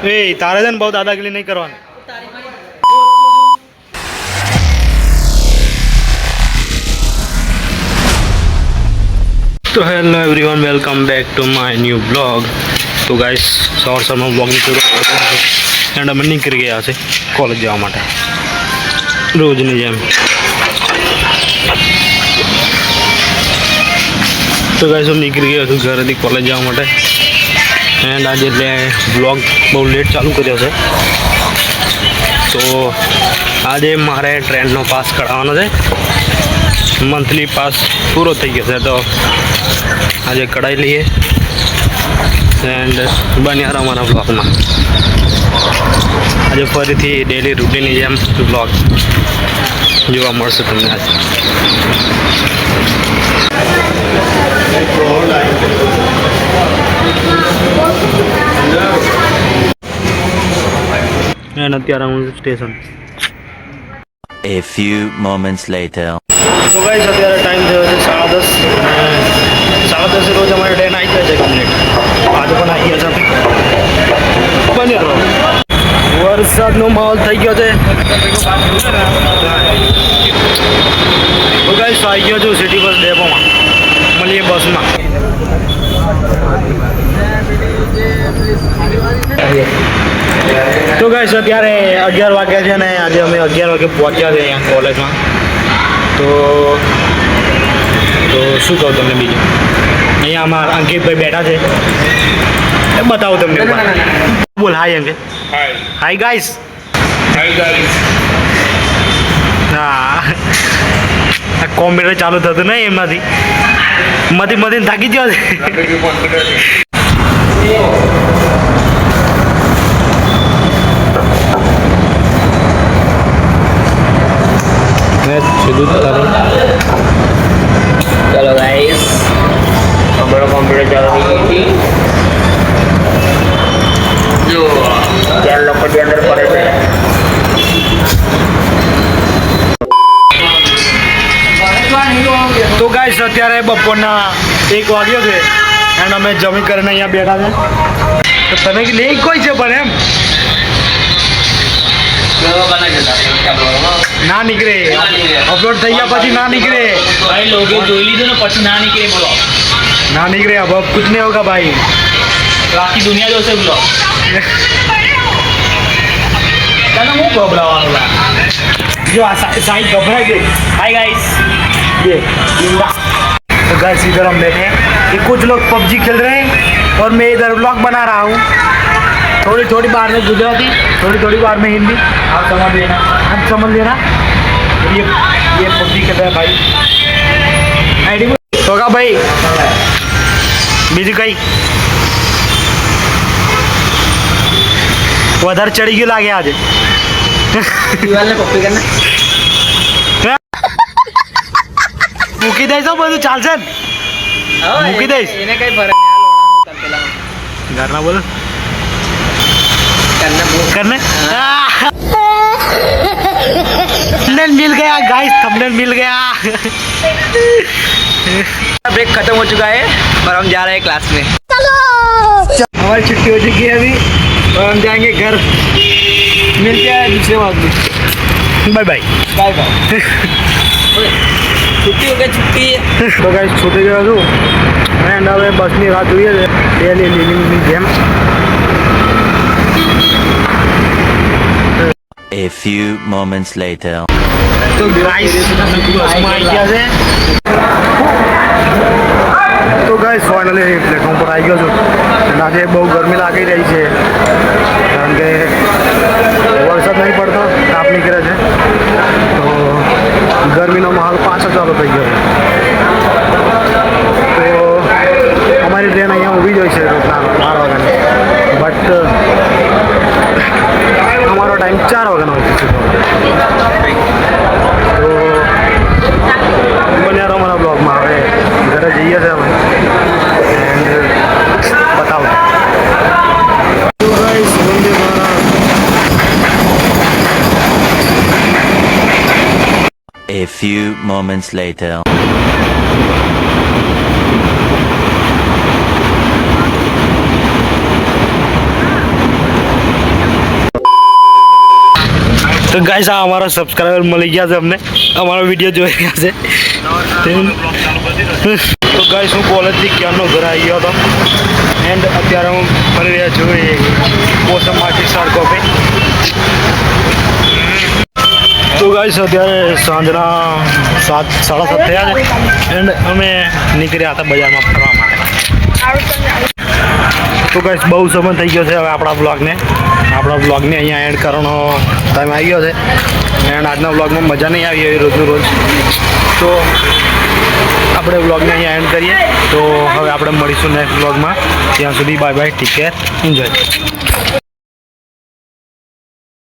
એ તારે છે ને બહુ દાદાગીરી નહીં કરવાની. તો hello everyone, welcome back to my new blog. તો ગાઈસ સવારમાં બ્લોગની શરૂઆત એન્ડ અમે નીકળી ગયા છે કોલેજ જવા માટે રોજની જેમ. તો ગાઈસ હું નીકળી ગયો છું ઘરેથી કોલેજ જવા માટે એન્ડ આજે એટલે બ્લોગ બહુ લેટ ચાલુ કર્યો છે. તો આજે મારે ટ્રેનનો પાસ કઢાવવાનો છે. મંથલી પાસ પૂરો થઈ ગયો છે તો આજે કઢાવી લઈએ એન્ડ બન્યા રહો અમારા બ્લોગમાં. આજે ફરીથી ડેલી રૂટીનની જેમ બ્લોગ જોવા મળશે તમને આજે. એન્ડ અત્યારે હું station. A few moments later. તો ગાઈસ અત્યારે ટાઈમ થયો છે 10:30. 10:30 રોજ અમારી ટ્રેન આવી જાય છે કમ્પ્લીટ. આજે પણ આવી ગયા છે. બને રહો. વરસાદનો માહોલ થઈ ગયો છે. તો ગાઈસ આવી ગયો છું સિટી બસ ડેપોમાં. મળીએ બસમાં. તો ગાઈસ અત્યારે 11 વાગ્યા છે ને આજે અમે 11 વાગે પહોંચ્યા છે અહીંયા કોલેજમાં. તો શું કહું તમને બીજું, અહીંયા અમારા અંકિતભાઈ બેઠા છે એ બતાવું તમને. બોલ હાય અંકિત. Hi guys. હા, આ કોમ્પ્યુટર ચાલુ થતું નહીં એમનાથી મધીને થાકી ગયો છે. चलो गाइस, हमारा कंप्यूटर चालू हो गई थी जो चार लोग के अंदर पड़े थे. તો ગાઈસ અત્યારે બપોરના 1 વાગ્યો છે એન્ડ અમે જમી કરીને અહીંયા બેઠા છે. તો તમે નહીં કોઈ છે પણ એમ ના નીકળે. અપલોડ થઈ ગયા પછી ના નીકળે भाई लोगे જોઈ લીધું ને પછી ના નીકળે બોલો. ના નીકળે. अब कुछ नहीं होगा भाई. આખી દુનિયા જોશે બોલો. તને હું ગભરાવાનું લા. जो साइड घबरा गई. हाय गाइस, ये तो गाइस इधर हम बैठे हैं. ये कुछ लोग पबजी खेल रहे हैं और मैं इधर व्लॉग बना रहा हूँ. थोड़ी थोड़ी बार में गुजराती, थोड़ी थोड़ी बार में हिंदी. आप समझ लेना. हम समझ लेना. ये पबजी खेल रहा है भाई. आईडी तो का भाई બીજું કઈ વધારે ચડી ગયું લાગે આજે. દિવાલને કોપી કરને. મૂકી દઈશ બધું ચાલશે ને. મૂકી દઈશ. એને કઈ ફરક નહીં. પેલા ઘરના બોલો કરને करने थंबनेल मिल गया गाइस, थंबनेल मिल गया. ब्रेक खत्म हो चुका है और हम जा रहे हैं क्लास में. हमारी छुट्टी हो चुकी है अभी और हम जाएंगे घर. मिलते हैं दूसरे वक्त में. Bye bye bye bye. छुट्टी हो गई छुट्टी. તો ગાઈસ છૂટી ગયો છું એન્ડ હવે બસની રાહ જોઈએ છે ડેલી લિવિંગની જેમ. A few moments later. તો ગાઈસ બસમાં આવી ગયા છે. તો ગાઈસ ફાઇનલી પ્લેટફોર્મ પર આવી ગયો છું અને આજે બહુ ગરમી લાગી રહી છે કારણ કે વરસાદ નહીં પડતો, તાપ નીકળે છે. તો ગરમીનો માહોલ પાછો ચાલુ થઈ ગયો છે. તો અમારી ટ્રેન અહીંયા ઊભી જ હોય છે રોજના 12 વાગ્યાની, બટ અમારો ટાઈમ 4 વાગ્યાનો હોય છે. તો બન્યા રહો મારા બ્લોગમાં. હવે ઘરે જઈએ છીએ અમે એન્ડ બતાવો. તો guys Vande Bharat. A few moments later. તો ગાઈસ આ અમારા સબસ્ક્રાઈબર મળી ગયા છે અમને, અમારો વિડીયો જોઈ રહ્યા છે. તો ગાઈસ હું કોલેજથી ક્યારનો ઘરે આવી ગયો હતો એન્ડ અત્યારે હું ફરી રહ્યા છું એ મોસમ માટી સડકો પે. તો ગાઈસ અત્યારે સાંજના 7:30 થયા છે એન્ડ અમે નીકળ્યા હતા બજારમાં ફરવા માટે. તો ગાઈસ બહુ સમય થઈ ગયો છે હવે આપણા બ્લોગને અહીંયા એન્ડ કરવાનો ટાઈમ આવી ગયો છે એન્ડ આજના બ્લોગમાં મજા નહીં આવી એવી રોજનું રોજ. તો આપણે બ્લોગને અહીંયા એન્ડ કરીએ. તો હવે આપણે મળીશું નેક્સ્ટ બ્લોગમાં. ત્યાં સુધી bye bye, take care, enjoy.